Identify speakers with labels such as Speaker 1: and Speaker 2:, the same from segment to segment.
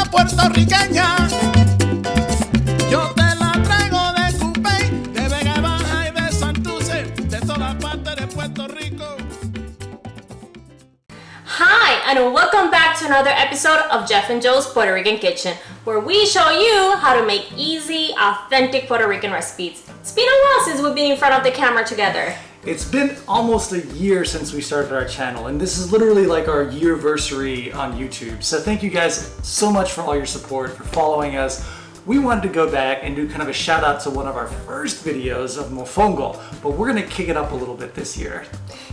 Speaker 1: puertorriqueña. Yo te la traigo de Cupey, de Vega Baja y de Santurce, de todas partes de Puerto Rico.
Speaker 2: Hi, and welcome back to another episode of Jeff and Joe's Puerto Rican Kitchen, where we show you how to make easy, authentic Puerto Rican recipes. It's been a while since we've been in front of the camera together.
Speaker 3: It's been almost a year since we started our channel, and this is literally like our year-versary on YouTube. So thank you guys so much for all your support, for following us. We wanted to go back and do kind of a shout out to one of our first videos of Mofongo, but we're gonna kick it up a little bit this year.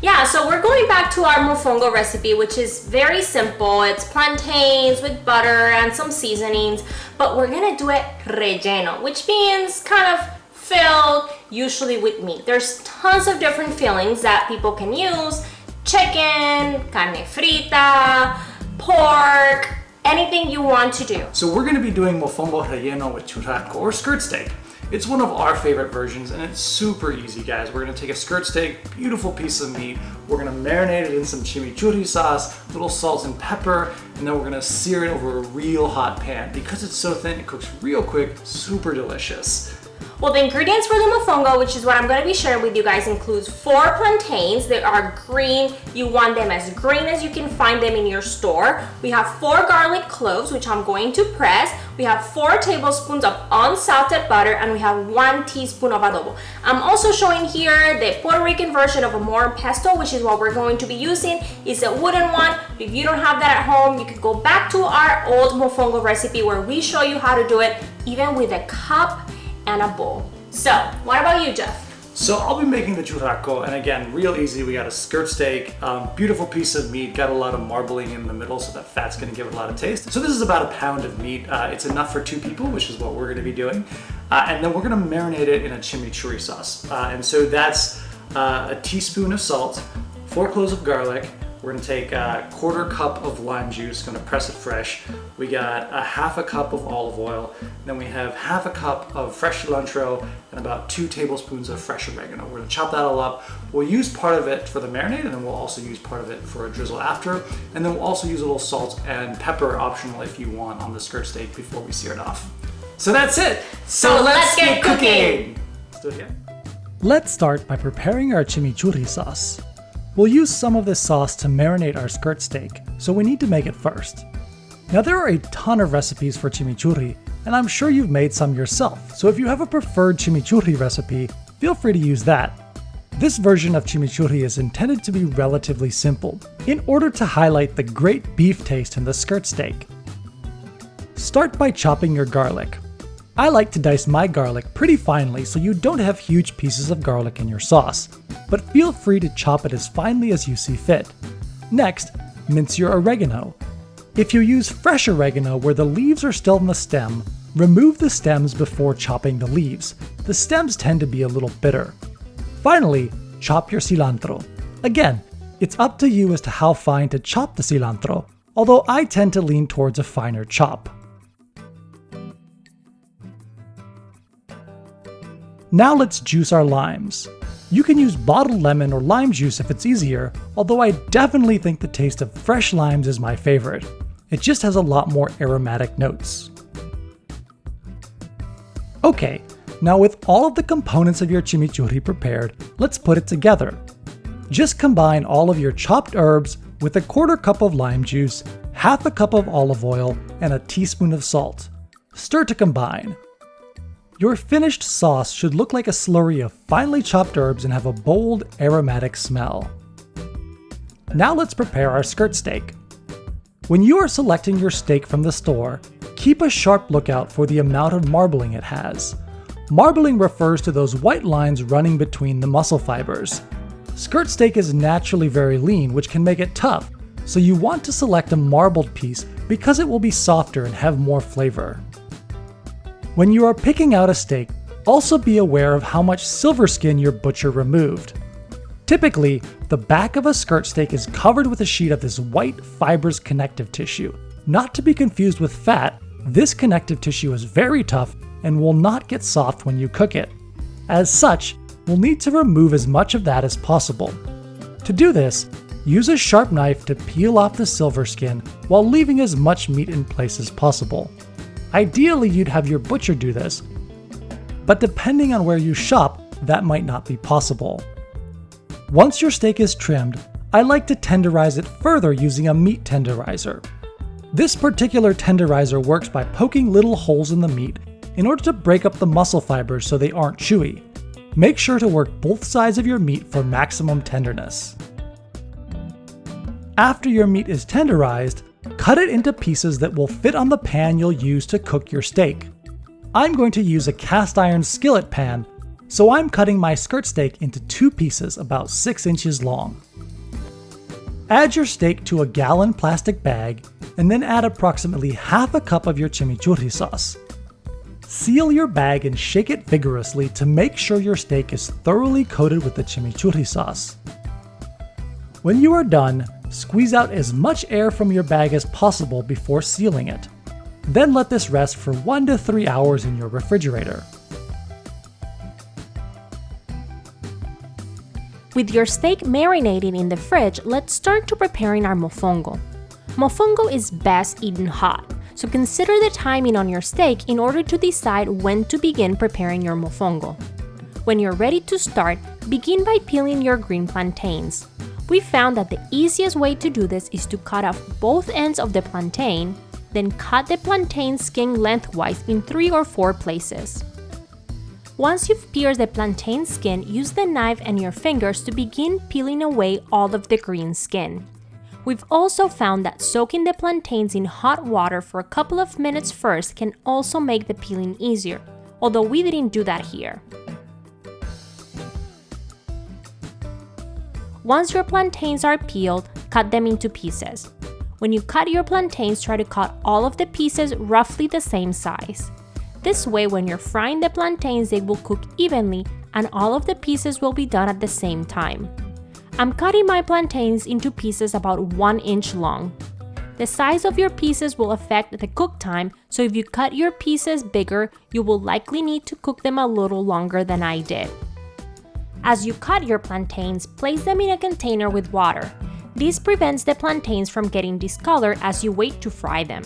Speaker 2: Yeah, so we're going back to our Mofongo recipe, which is very simple. It's plantains with butter and some seasonings, but we're gonna do it relleno, which means kind of filled, usually with meat. There's tons of different fillings that people can use: chicken, carne frita, pork, anything you want to do.
Speaker 3: So we're gonna be doing Mofongo Relleno with churrasco, or skirt steak. It's one of our favorite versions, and it's super easy, guys. We're gonna take a skirt steak, beautiful piece of meat. We're gonna marinate it in some chimichurri sauce, little salt and pepper, and then we're gonna sear it over a real hot pan. Because it's so thin, it cooks real quick, super delicious.
Speaker 2: Well, the ingredients for the mofongo, which is what I'm going to be sharing with you guys, includes 4 plantains. They are green. You want them as green as you can find them in your store. We have 4 garlic cloves, which I'm going to press. We have 4 tablespoons of unsalted butter, and we have 1 teaspoon of adobo. I'm also showing here the Puerto Rican version of a more pesto, which is what we're going to be using. It's a wooden one. If you don't have that at home, you can go back to our old mofongo recipe where we show you how to do it, even with a cup and a bowl. So, what about you, Jeff?
Speaker 3: So I'll be making the churrasco, and again, real easy. We got a skirt steak, beautiful piece of meat, got a lot of marbling in the middle, so that fat's gonna give it a lot of taste. So this is about a pound of meat. It's enough for 2 people, which is what we're gonna be doing. And then we're gonna marinate it in a chimichurri sauce. And so that's a teaspoon of salt, 4 cloves of garlic. We're gonna take a 1/4 cup of lime juice, gonna press it fresh. We got a 1/2 cup of olive oil. Then we have 1/2 cup of fresh cilantro and about 2 tablespoons of fresh oregano. We're gonna chop that all up. We'll use part of it for the marinade, and then we'll also use part of it for a drizzle after. And then we'll also use a little salt and pepper, optional if you want, on the skirt steak before we sear it off. So that's it.
Speaker 2: So let's get cooking.
Speaker 3: Let's do it again.
Speaker 4: Let's start by preparing our chimichurri sauce. We'll use some of this sauce to marinate our skirt steak, so we need to make it first. Now there are a ton of recipes for chimichurri, and I'm sure you've made some yourself, so if you have a preferred chimichurri recipe, feel free to use that. This version of chimichurri is intended to be relatively simple, in order to highlight the great beef taste in the skirt steak. Start by chopping your garlic. I like to dice my garlic pretty finely so you don't have huge pieces of garlic in your sauce, but feel free to chop it as finely as you see fit. Next, mince your oregano. If you use fresh oregano where the leaves are still in the stem, remove the stems before chopping the leaves. The stems tend to be a little bitter. Finally, chop your cilantro. Again, it's up to you as to how fine to chop the cilantro, although I tend to lean towards a finer chop. Now let's juice our limes. You can use bottled lemon or lime juice if it's easier, although I definitely think the taste of fresh limes is my favorite. It just has a lot more aromatic notes. Okay, now with all of the components of your chimichurri prepared, let's put it together. Just combine all of your chopped herbs with a 1/4 cup of lime juice, 1/2 cup of olive oil, and a teaspoon of salt. Stir to combine. Your finished sauce should look like a slurry of finely chopped herbs and have a bold, aromatic smell. Now let's prepare our skirt steak. When you are selecting your steak from the store, keep a sharp lookout for the amount of marbling it has. Marbling refers to those white lines running between the muscle fibers. Skirt steak is naturally very lean, which can make it tough, so you want to select a marbled piece because it will be softer and have more flavor. When you are picking out a steak, also be aware of how much silver skin your butcher removed. Typically, the back of a skirt steak is covered with a sheet of this white fibrous connective tissue. Not to be confused with fat, this connective tissue is very tough and will not get soft when you cook it. As such, we'll need to remove as much of that as possible. To do this, use a sharp knife to peel off the silver skin while leaving as much meat in place as possible. Ideally, you'd have your butcher do this, but depending on where you shop, that might not be possible. Once your steak is trimmed, I like to tenderize it further using a meat tenderizer. This particular tenderizer works by poking little holes in the meat in order to break up the muscle fibers so they aren't chewy. Make sure to work both sides of your meat for maximum tenderness. After your meat is tenderized, cut it into pieces that will fit on the pan you'll use to cook your steak. I'm going to use a cast iron skillet pan, so I'm cutting my skirt steak into 2 pieces about 6 inches long. Add your steak to a gallon plastic bag and then add approximately half a cup of your chimichurri sauce. Seal your bag and shake it vigorously to make sure your steak is thoroughly coated with the chimichurri sauce. When you are done, squeeze out as much air from your bag as possible before sealing it. Then let this rest for 1 to 3 hours in your refrigerator.
Speaker 2: With your steak marinating in the fridge, let's start to preparing our mofongo. Mofongo is best eaten hot, so consider the timing on your steak in order to decide when to begin preparing your mofongo. When you're ready to start, begin by peeling your green plantains. We found that the easiest way to do this is to cut off both ends of the plantain, then cut the plantain skin lengthwise in 3 or 4 places. Once you've pierced the plantain skin, use the knife and your fingers to begin peeling away all of the green skin. We've also found that soaking the plantains in hot water for a couple of minutes first can also make the peeling easier, although we didn't do that here. Once your plantains are peeled, cut them into pieces. When you cut your plantains, try to cut all of the pieces roughly the same size. This way, when you're frying the plantains, they will cook evenly and all of the pieces will be done at the same time. I'm cutting my plantains into pieces about 1 inch long. The size of your pieces will affect the cook time, so if you cut your pieces bigger, you will likely need to cook them a little longer than I did. As you cut your plantains, place them in a container with water. This prevents the plantains from getting discolored as you wait to fry them.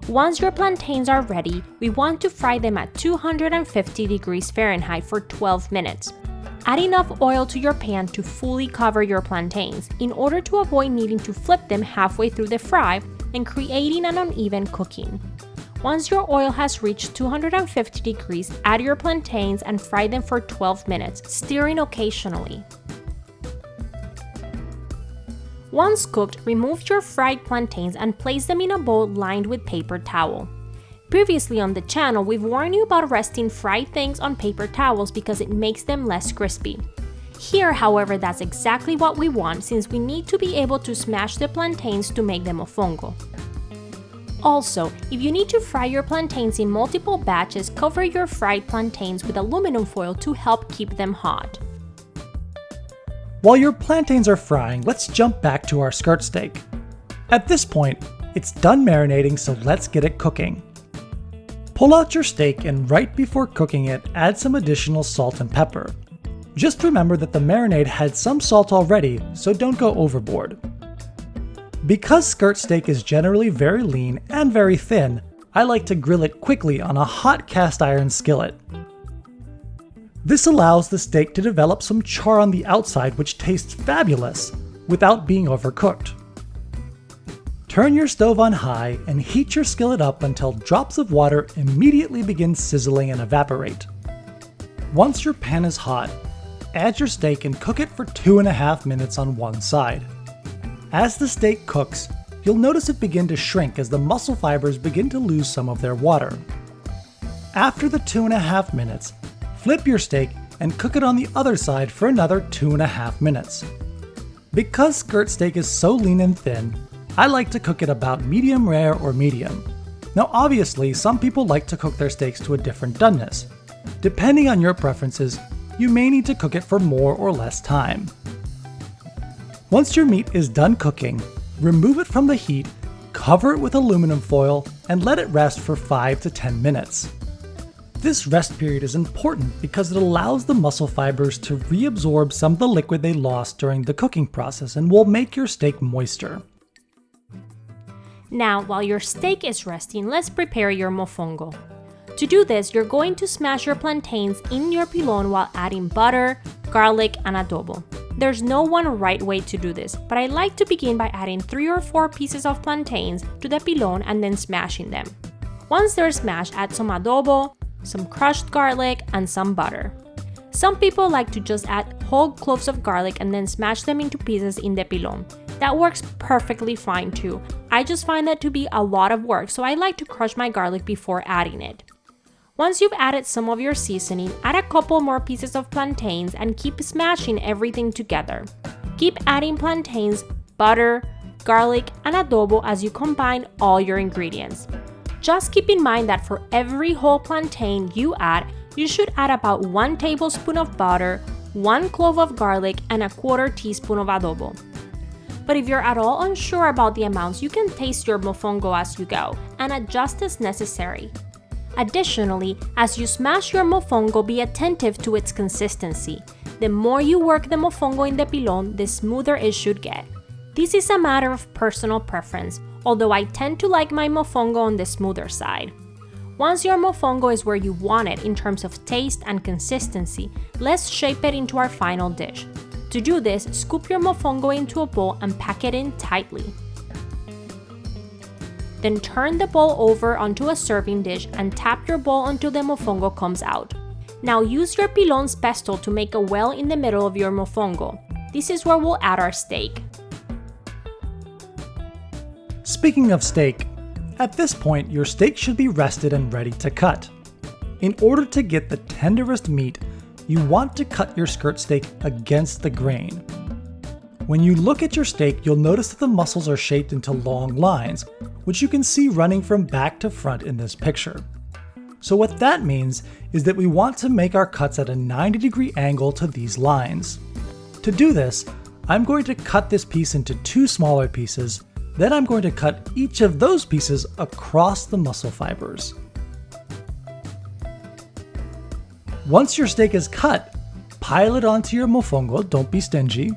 Speaker 2: Once your plantains are ready, we want to fry them at 250 degrees Fahrenheit for 12 minutes. Add enough oil to your pan to fully cover your plantains in order to avoid needing to flip them halfway through the fry and creating an uneven cooking. Once your oil has reached 250 degrees, add your plantains and fry them for 12 minutes, stirring occasionally. Once cooked, remove your fried plantains and place them in a bowl lined with paper towel. Previously on the channel, we've warned you about resting fried things on paper towels because it makes them less crispy. Here, however, that's exactly what we want since we need to be able to smash the plantains to make the mofongo. Also, if you need to fry your plantains in multiple batches, cover your fried plantains with aluminum foil to help keep them hot.
Speaker 4: While your plantains are frying, let's jump back to our skirt steak. At this point, it's done marinating, so let's get it cooking. Pull out your steak and right before cooking it, add some additional salt and pepper. Just remember that the marinade had some salt already, so don't go overboard. Because skirt steak is generally very lean and very thin, I like to grill it quickly on a hot cast iron skillet. This allows the steak to develop some char on the outside which tastes fabulous without being overcooked. Turn your stove on high and heat your skillet up until drops of water immediately begin sizzling and evaporate. Once your pan is hot, add your steak and cook it for 2.5 minutes on one side. As the steak cooks, you'll notice it begin to shrink as the muscle fibers begin to lose some of their water. After the 2.5 minutes, flip your steak and cook it on the other side for another 2.5 minutes. Because skirt steak is so lean and thin, I like to cook it about medium rare or medium. Now obviously, some people like to cook their steaks to a different doneness. Depending on your preferences, you may need to cook it for more or less time. Once your meat is done cooking, remove it from the heat, cover it with aluminum foil, and let it rest for 5 to 10 minutes. This rest period is important because it allows the muscle fibers to reabsorb some of the liquid they lost during the cooking process and will make your steak moister.
Speaker 2: Now, while your steak is resting, let's prepare your mofongo. To do this, you're going to smash your plantains in your pilon while adding butter, garlic, and adobo. There's no one right way to do this, but I like to begin by adding 3 or 4 pieces of plantains to the pilon and then smashing them. Once they're smashed, add some adobo, some crushed garlic, and some butter. Some people like to just add whole cloves of garlic and then smash them into pieces in the pilon. That works perfectly fine too. I just find that to be a lot of work, so I like to crush my garlic before adding it. Once you've added some of your seasoning, add a couple more pieces of plantains and keep smashing everything together. Keep adding plantains, butter, garlic, and adobo as you combine all your ingredients. Just keep in mind that for every whole plantain you add, you should add about 1 tablespoon of butter, 1 clove of garlic, and a 1/4 teaspoon of adobo. But if you're at all unsure about the amounts, you can taste your mofongo as you go and adjust as necessary. Additionally, as you smash your mofongo, be attentive to its consistency. The more you work the mofongo in the pilon, the smoother it should get. This is a matter of personal preference, although I tend to like my mofongo on the smoother side. Once your mofongo is where you want it in terms of taste and consistency, let's shape it into our final dish. To do this, scoop your mofongo into a bowl and pack it in tightly. Then turn the bowl over onto a serving dish and tap your bowl until the mofongo comes out. Now use your pilon's pestle to make a well in the middle of your mofongo. This is where we'll add our steak.
Speaker 4: Speaking of steak, at this point your steak should be rested and ready to cut. In order to get the tenderest meat, you want to cut your skirt steak against the grain. When you look at your steak, you'll notice that the muscles are shaped into long lines, which you can see running from back to front in this picture. So what that means is that we want to make our cuts at a 90-degree angle to these lines. To do this, I'm going to cut this piece into 2 smaller pieces, then I'm going to cut each of those pieces across the muscle fibers. Once your steak is cut, pile it onto your mofongo, don't be stingy.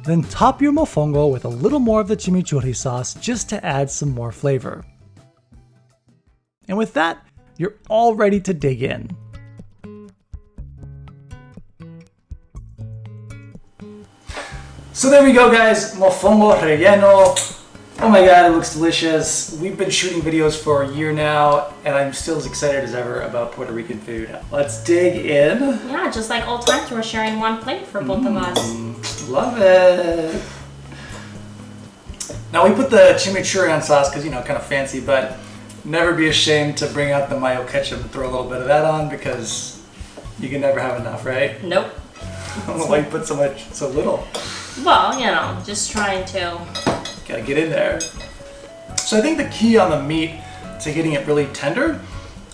Speaker 4: Then top your mofongo with a little more of the chimichurri sauce just to add some more flavor. And with that, you're all ready to dig in.
Speaker 3: So there we go, guys, mofongo relleno. Oh my god, it looks delicious. We've been shooting videos for a year now, and I'm still as excited as ever about Puerto Rican food. Let's dig in.
Speaker 2: Yeah, just like old times, we're sharing one plate for both of us.
Speaker 3: Love it. Now we put the chimichurri on sauce because, you know, kind of fancy, but never be ashamed to bring out the mayo ketchup and throw a little bit of that on because you can never have enough, right?
Speaker 2: Nope.
Speaker 3: I don't know why you put so little.
Speaker 2: Well, you know, just trying to.
Speaker 3: Gotta get in there. So I think the key on the meat to getting it really tender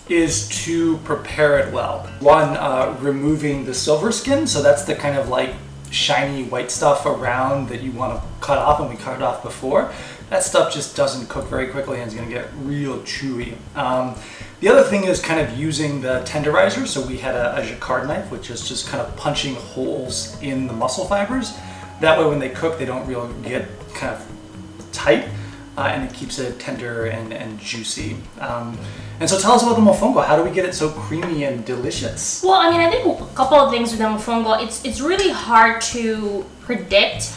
Speaker 3: is to prepare it well. One, removing the silver skin, so that's the kind of like shiny white stuff around that you want to cut off, and we cut it off before. That stuff just doesn't cook very quickly and it's gonna get real chewy. The other thing is kind of using the tenderizer. So we had a jacquard knife, which is just kind of punching holes in the muscle fibers. That way when they cook, they don't really get kind of tight, and it keeps it tender and juicy. And so tell us about the mofongo. How do we get it so creamy and delicious?
Speaker 2: Well, I mean, I think a couple of things with the mofongo. It's really hard to predict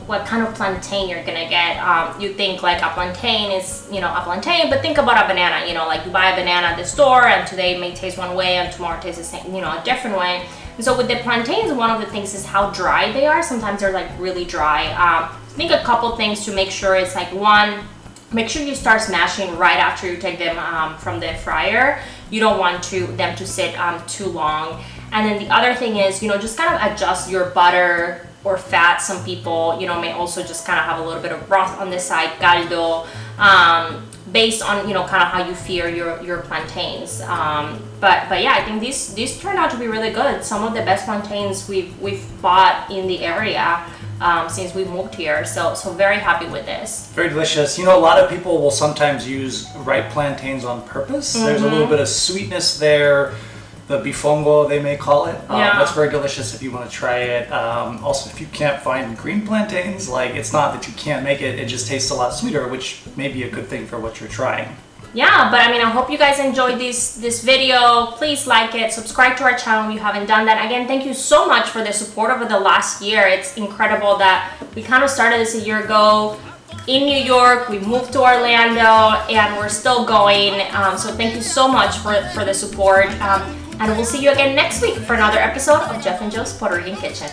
Speaker 2: what kind of plantain you're gonna get. You think like a plantain is, you know, a plantain, but think about a banana. You know, like you buy a banana at the store, and today it may taste one way, and tomorrow it tastes the same, you know, a different way. And so with the plantains, one of the things is how dry they are. Sometimes they're like really dry. I think a couple things to make sure is like, one, make sure you start smashing right after you take them from the fryer. You don't want them to sit too long. And then the other thing is, you know, just kind of adjust your butter or fat. Some people, you know, may also just kind of have a little bit of broth on the side, caldo, based on, you know, kind of how you fear your plantains. But yeah, I think these turned out to be really good. Some of the best plantains we've bought in the area. since we moved here. So very happy with this.
Speaker 3: Very delicious. You know, a lot of people will sometimes use ripe plantains on purpose. There's a little bit of sweetness there. The bifongo, they may call it. That's very delicious if you want to try it. Also, if you can't find green plantains, like, it's not that you can't make it, it just tastes a lot sweeter, which may be a good thing for what you're trying.
Speaker 2: Yeah, but I mean, I hope you guys enjoyed this video. Please like it, subscribe to our channel if you haven't done that. Again, thank you so much for the support over the last year. It's incredible that we kind of started this a year ago in New York, we moved to Orlando, and we're still going. So thank you so much for the support. And we'll see you again next week for another episode of Jeff and Joe's Puerto Rican Kitchen.